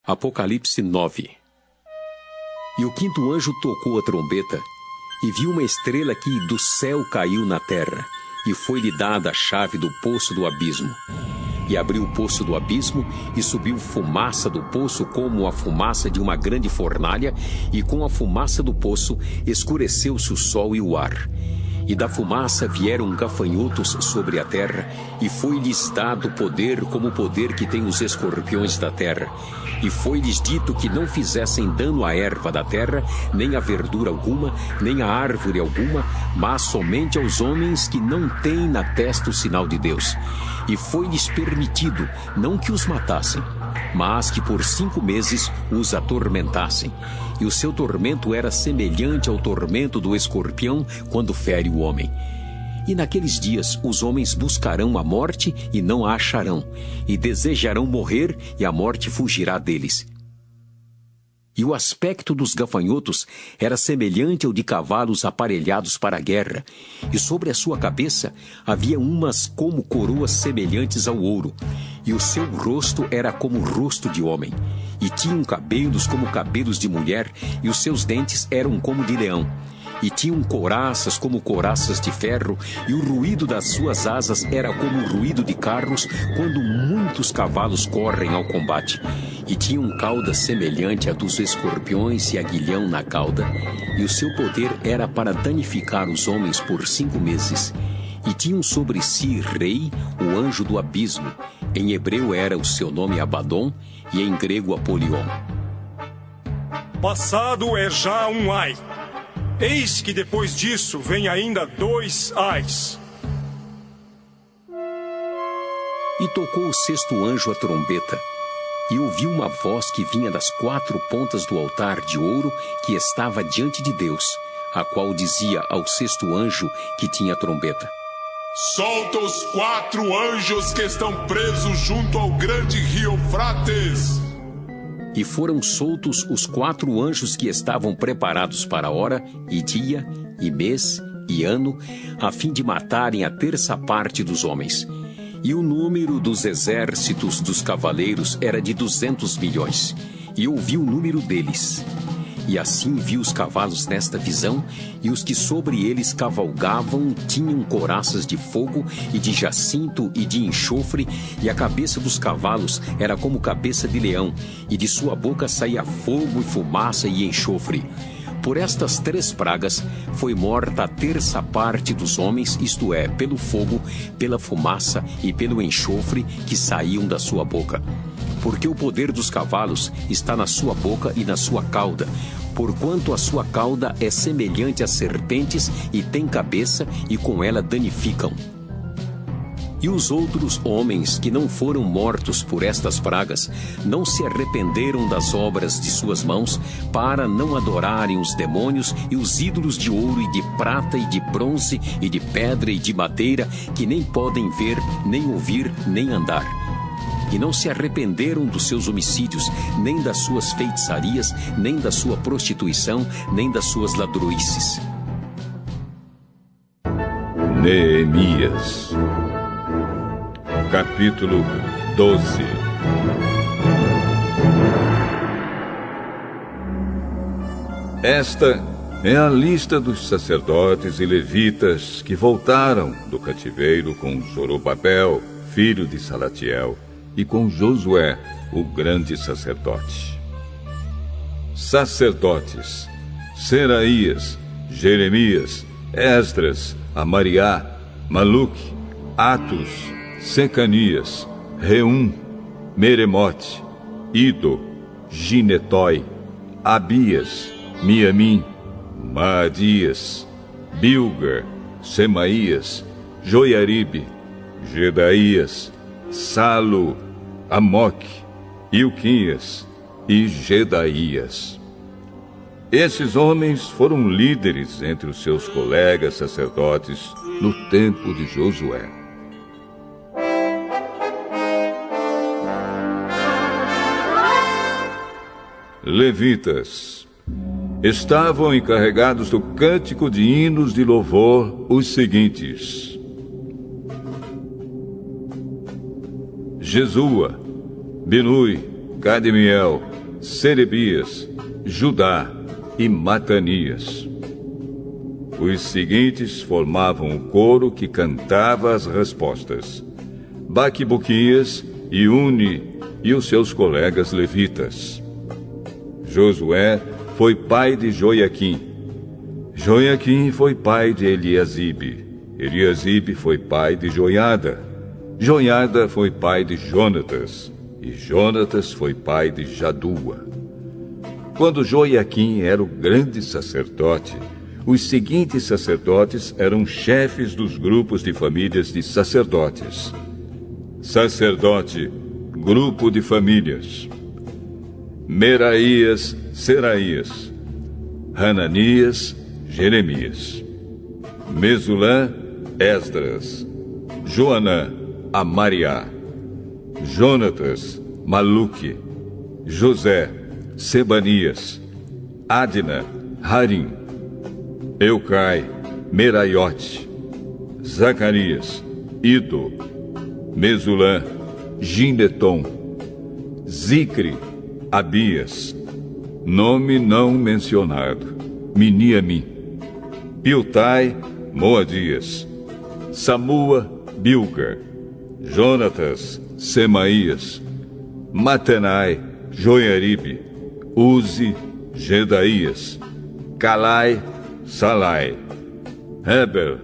Apocalipse 9. E o quinto anjo tocou a trombeta, e viu uma estrela que do céu caiu na terra, e foi-lhe dada a chave do poço do abismo. E abriu o poço do abismo, e subiu fumaça do poço como a fumaça de uma grande fornalha, e com a fumaça do poço escureceu-se o sol e o ar. E da fumaça vieram gafanhotos sobre a terra, e foi-lhes dado poder como o poder que tem os escorpiões da terra. E foi-lhes dito que não fizessem dano à erva da terra, nem à verdura alguma, nem à árvore alguma, mas somente aos homens que não têm na testa o sinal de Deus. E foi-lhes permitido, não que os matassem, mas que por 5 meses os atormentassem. E o seu tormento era semelhante ao tormento do escorpião quando fere o homem. E naqueles dias os homens buscarão a morte e não a acharão, e desejarão morrer e a morte fugirá deles. E o aspecto dos gafanhotos era semelhante ao de cavalos aparelhados para a guerra, e sobre a sua cabeça havia umas como coroas semelhantes ao ouro, e o seu rosto era como o rosto de homem, e tinham cabelos como cabelos de mulher, e os seus dentes eram como de leão. E tinham couraças como couraças de ferro, e o ruído das suas asas era como o ruído de carros, quando muitos cavalos correm ao combate. E tinham cauda semelhante à dos escorpiões e aguilhão na cauda, e o seu poder era para danificar os homens por 5 meses. E tinham sobre si rei, o anjo do abismo. Em hebreu era o seu nome Abadom, e em grego Apolion. Passado é já um ai. Eis que depois disso vem ainda 2 ais. E tocou o 6º anjo a trombeta, e ouviu uma voz que vinha das 4 pontas do altar de ouro que estava diante de Deus, a qual dizia ao 6º anjo que tinha a trombeta: Solta os 4 anjos que estão presos junto ao grande rio Eufrates. E foram soltos os 4 anjos que estavam preparados para a hora, e dia, e mês, e ano, a fim de matarem a 1/3 parte dos homens. E o número dos exércitos dos cavaleiros era de 200 milhões. E ouvi o número deles. E assim vi os cavalos nesta visão, e os que sobre eles cavalgavam tinham couraças de fogo, e de jacinto, e de enxofre, e a cabeça dos cavalos era como cabeça de leão, e de sua boca saía fogo e fumaça e enxofre. Por estas 3 pragas foi morta a 1/3 parte dos homens, isto é, pelo fogo, pela fumaça e pelo enxofre que saíam da sua boca. Porque o poder dos cavalos está na sua boca e na sua cauda, porquanto a sua cauda é semelhante a serpentes e tem cabeça, e com ela danificam. E os outros homens que não foram mortos por estas pragas não se arrependeram das obras de suas mãos, para não adorarem os demônios e os ídolos de ouro e de prata e de bronze e de pedra e de madeira, que nem podem ver, nem ouvir, nem andar. E não se arrependeram dos seus homicídios, nem das suas feitiçarias, nem da sua prostituição, nem das suas ladroices. Neemias, capítulo 12. Esta é a lista dos sacerdotes e levitas que voltaram do cativeiro com Zorobabel, filho de Salatiel, e com Josué, o grande sacerdote. Sacerdotes: Seraías, Jeremias, Esdras, Amariá, Maluque, Atos, Secanias, Reum, Meremote, Ido, Ginetói, Abias, Miamim, Maadias, Bilgar, Semaías, Joiaribe, Gedaías, Salo, Amoque, Ilquias e Gedaías. Esses homens foram líderes entre os seus colegas sacerdotes no tempo de Josué. Levitas estavam encarregados do cântico de hinos de louvor os seguintes: Jesua, Binui, Cadmiel, Serebias, Judá e Matanias. Os seguintes formavam o coro que cantava as respostas: Baquibuquias e Uni e os seus colegas levitas. Josué foi pai de Joiaquim. Joiaquim foi pai de Eliasibe. Eliasibe foi pai de Joiada. Joiada foi pai de Jonatas. E Jonatas foi pai de Jadua. Quando Joiaquim era o grande sacerdote, os seguintes sacerdotes eram chefes dos grupos de famílias de sacerdotes. Sacerdote, grupo de famílias: Meraías, Seraías, Hananias, Jeremias, Mesulã, Esdras, Joanã, Amariá, Jonatas, Maluque, José, Sebanias, Adna, Harim, Eucai, Meraiote, Zacarias, Ido, Mesulã, Gineton, Zicre, Abias, nome não mencionado, Miniamim, Piltai, Moadias, Samua, Bilga, Jonatas, Semaías, Matenai, Joiaribe, Uzi, Gedaías, Calai, Salai, Heber,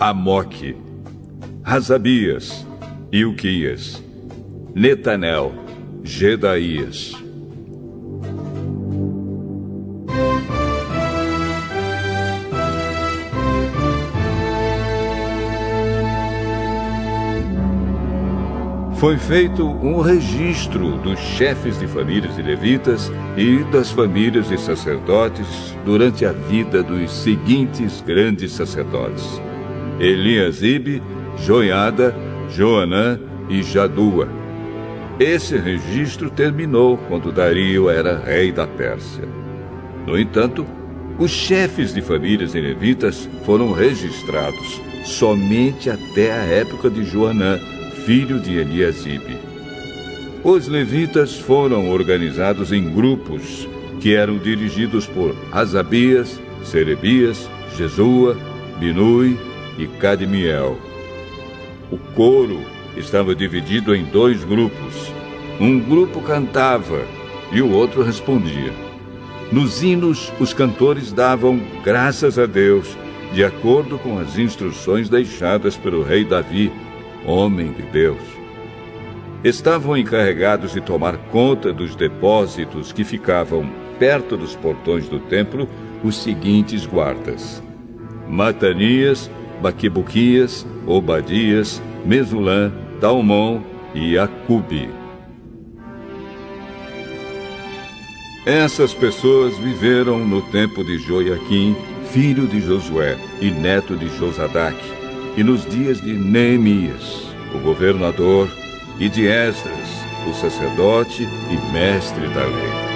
Amoque, Razabias, Ilquias, Netanel, Gedaías. Foi feito um registro dos chefes de famílias de levitas e das famílias de sacerdotes durante a vida dos seguintes grandes sacerdotes: Eliasibe, Joiada, Joanã e Jadua. Esse registro terminou quando Dario era rei da Pérsia. No entanto, os chefes de famílias de levitas foram registrados somente até a época de Joanã, filho de Eliasibe. Os levitas foram organizados em grupos que eram dirigidos por Asabias, Serebias, Jesua, Binui e Cadmiel. O coro estava dividido em 2 grupos. Um grupo cantava e o outro respondia. Nos hinos, os cantores davam graças a Deus, de acordo com as instruções deixadas pelo rei Davi, homem de Deus. Estavam encarregados de tomar conta dos depósitos que ficavam perto dos portões do templo os seguintes guardas: Matanias, Baquibuquias, Obadias, Mesulã, Talmon e Acube. Essas pessoas viveram no tempo de Joiaquim, filho de Josué e neto de Josadac, e nos dias de Neemias, o governador, e de Esdras, o sacerdote e mestre da lei.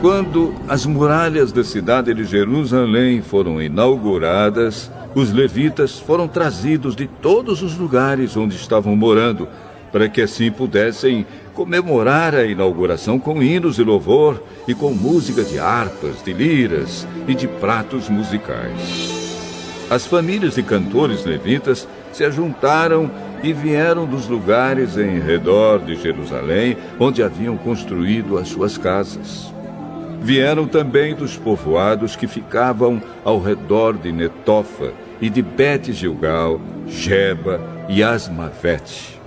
Quando as muralhas da cidade de Jerusalém foram inauguradas, os levitas foram trazidos de todos os lugares onde estavam morando, para que assim pudessem comemorar a inauguração com hinos de louvor e com música de harpas, de liras e de pratos musicais. As famílias de cantores levitas se ajuntaram e vieram dos lugares em redor de Jerusalém, onde haviam construído as suas casas. Vieram também dos povoados que ficavam ao redor de Netofa e de Bet-Gilgal, Geba e Asmavete.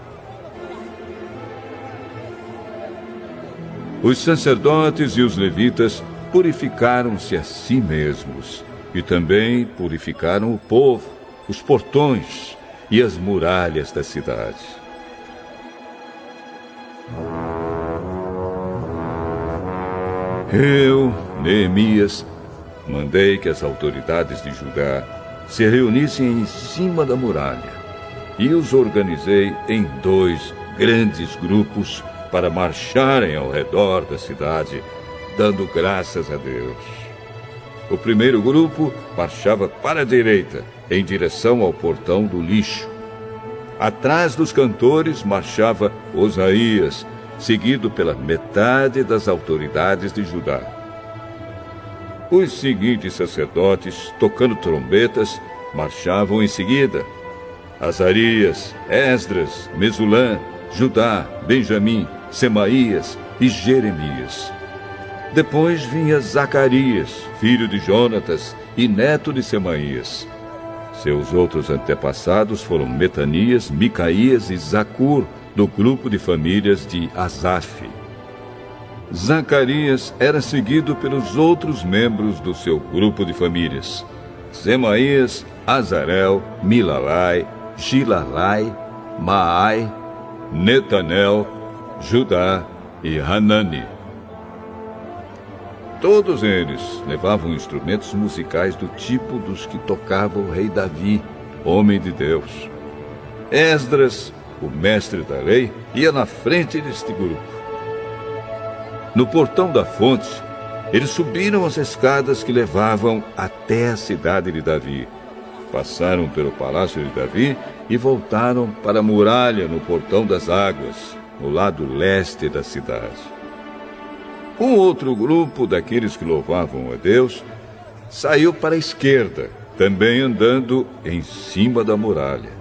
Os sacerdotes e os levitas purificaram-se a si mesmos e também purificaram o povo, os portões e as muralhas da cidade. Eu, Neemias, mandei que as autoridades de Judá se reunissem em cima da muralha e os organizei em 2 grandes grupos para marcharem ao redor da cidade, dando graças a Deus. O primeiro grupo marchava para a direita, em direção ao portão do lixo. Atrás dos cantores marchava Osaías, seguido pela metade das autoridades de Judá. Os seguintes sacerdotes, tocando trombetas, marchavam em seguida: Azarias, Esdras, Mesulã, Judá, Benjamim, Semaías e Jeremias. Depois vinha Zacarias, filho de Jonatas e neto de Semaías. Seus outros antepassados foram Metanias, Micaías e Zacur, do grupo de famílias de Asaf. Zacarias era seguido pelos outros membros do seu grupo de famílias: Semaías, Azarel, Milalai, Gilalai, Maai, Netanel, Judá e Hanani. Todos eles levavam instrumentos musicais do tipo dos que tocava o rei Davi, homem de Deus. Esdras, o mestre da lei, ia na frente deste grupo. No portão da fonte, eles subiram as escadas que levavam até a cidade de Davi. Passaram pelo palácio de Davi e voltaram para a muralha no portão das águas, no lado leste da cidade. Um outro grupo daqueles que louvavam a Deus saiu para a esquerda, também andando em cima da muralha.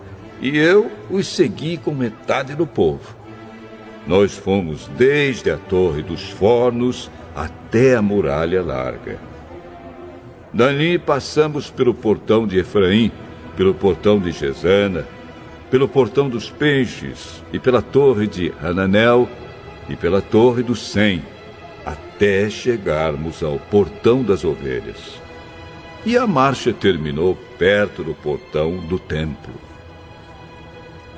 E eu os segui com metade do povo. Nós fomos desde a Torre dos Fornos até a muralha larga. Dali passamos pelo portão de Efraim, pelo portão de Gesana, pelo portão dos Peixes e pela torre de Hananel e pela torre do Sem, até chegarmos ao portão das ovelhas. E a marcha terminou perto do portão do templo.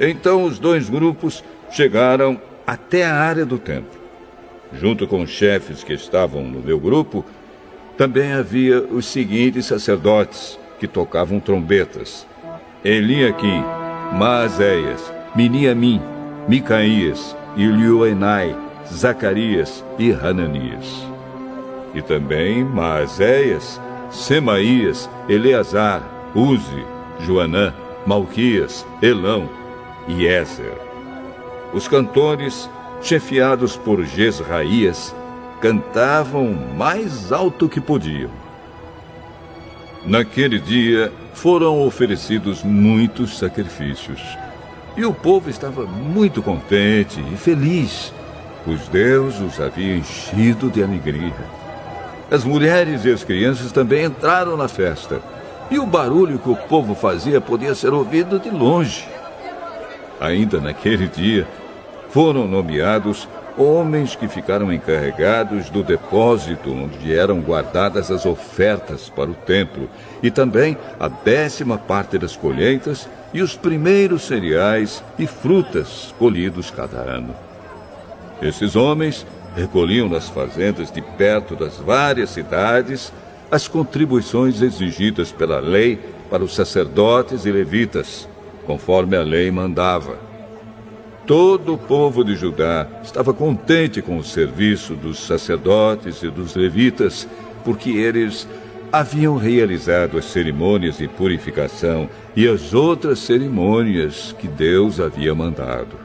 Então os dois grupos chegaram até a área do templo. Junto com os chefes que estavam no meu grupo, também havia os seguintes sacerdotes que tocavam trombetas: Eliaquim, Maazéias, Miniamim, Micaías, Ilioenai, Zacarias e Hananias. E também Maazéias, Semaías, Eleazar, Uzi, Joanã, Malquias, Elão e Ézer. Os cantores, chefiados por Jezraías, cantavam mais alto que podiam. Naquele dia foram oferecidos muitos sacrifícios, e o povo estava muito contente e feliz, pois Deus os havia enchido de alegria. As mulheres e as crianças também entraram na festa, e o barulho que o povo fazia podia ser ouvido de longe. Ainda naquele dia, foram nomeados homens que ficaram encarregados do depósito onde eram guardadas as ofertas para o templo, e também a 10ª parte das colheitas e os primeiros cereais e frutas colhidos cada ano. Esses homens recolhiam nas fazendas de perto das várias cidades as contribuições exigidas pela lei para os sacerdotes e levitas, conforme a lei mandava. Todo o povo de Judá estava contente com o serviço dos sacerdotes e dos levitas, porque eles haviam realizado as cerimônias de purificação e as outras cerimônias que Deus havia mandado.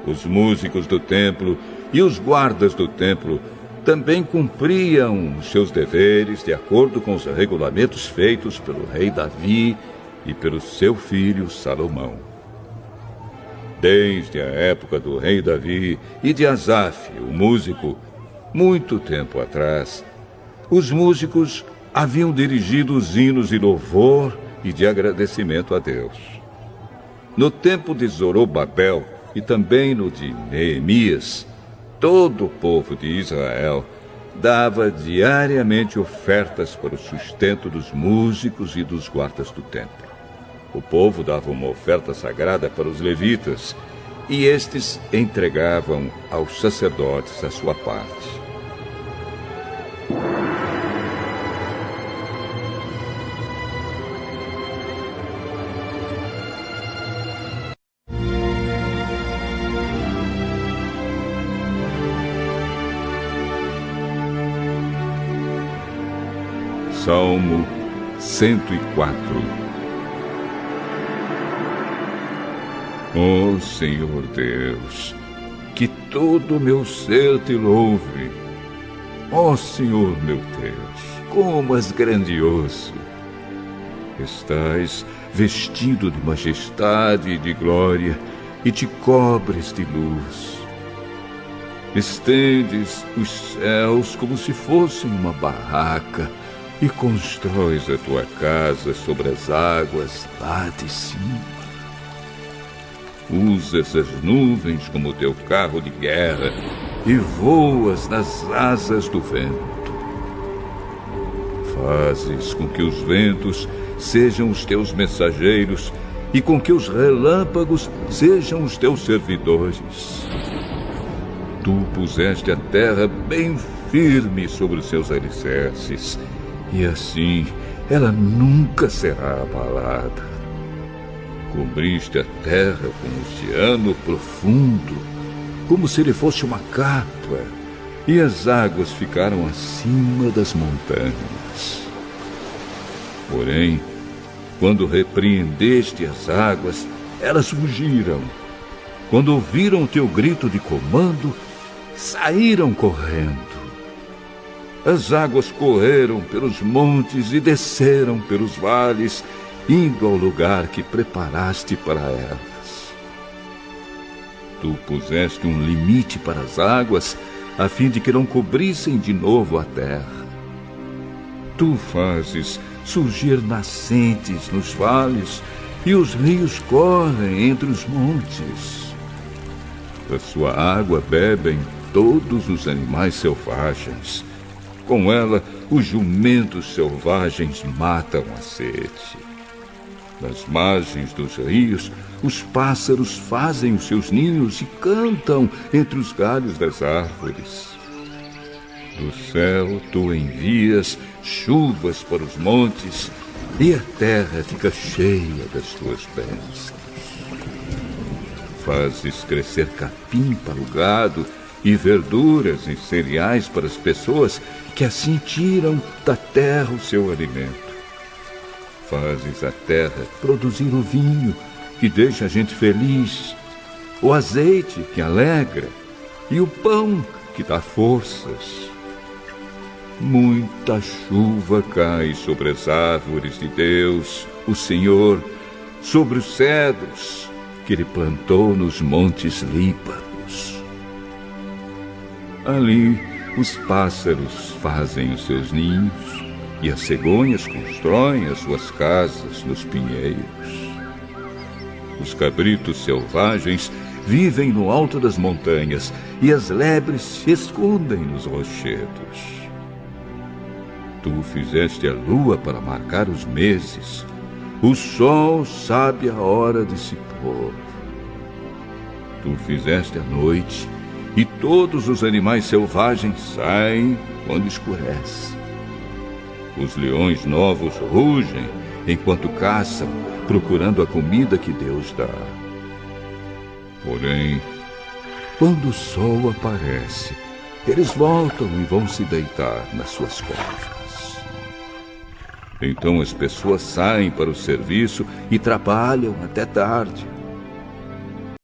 Os músicos do templo e os guardas do templo também cumpriam os seus deveres de acordo com os regulamentos feitos pelo rei Davi e pelo seu filho Salomão. Desde a época do rei Davi e de Asaf, o músico, muito tempo atrás, os músicos haviam dirigido os hinos de louvor e de agradecimento a Deus. No tempo de Zorobabel e também no de Neemias, todo o povo de Israel dava diariamente ofertas para o sustento dos músicos e dos guardas do templo. O povo dava uma oferta sagrada para os levitas, e estes entregavam aos sacerdotes a sua parte. Salmo 104. Ó Senhor Deus, que todo meu ser te louve. Ó Senhor meu Deus, como és grandioso! Estás vestido de majestade e de glória, e te cobres de luz. Estendes os céus como se fossem uma barraca, e constróis a tua casa sobre as águas lá de cima. Usas as nuvens como teu carro de guerra, e voas nas asas do vento. Fazes com que os ventos sejam os teus mensageiros, e com que os relâmpagos sejam os teus servidores. Tu puseste a terra bem firme sobre os seus alicerces, e assim ela nunca será abalada. Cobriste a terra com um oceano profundo, como se ele fosse uma capa, e as águas ficaram acima das montanhas. Porém, quando repreendeste as águas, elas fugiram. Quando ouviram o teu grito de comando, saíram correndo. As águas correram pelos montes e desceram pelos vales, indo ao lugar que preparaste para elas. Tu puseste um limite para as águas, a fim de que não cobrissem de novo a terra. Tu fazes surgir nascentes nos vales, e os rios correm entre os montes. Da sua água bebem todos os animais selvagens. Com ela, os jumentos selvagens matam a sede. Nas margens dos rios, os pássaros fazem os seus ninhos e cantam entre os galhos das árvores. Do céu tu envias chuvas para os montes, e a terra fica cheia das tuas bênçãos. Fazes crescer capim para o gado e verduras e cereais para as pessoas, que assim tiram da terra o seu alimento. Fazes a terra produzir o vinho, que deixa a gente feliz, o azeite, que alegra, e o pão, que dá forças. Muita chuva cai sobre as árvores de Deus, o Senhor, sobre os cedros que ele plantou nos montes Líbanos. Ali os pássaros fazem os seus ninhos, e as cegonhas constroem as suas casas nos pinheiros. Os cabritos selvagens vivem no alto das montanhas, e as lebres se escondem nos rochedos. Tu fizeste a lua para marcar os meses. O sol sabe a hora de se pôr. Tu fizeste a noite, e todos os animais selvagens saem quando escurece. Os leões novos rugem enquanto caçam, procurando a comida que Deus dá. Porém, quando o sol aparece, eles voltam e vão se deitar nas suas covas. Então as pessoas saem para o serviço e trabalham até tarde.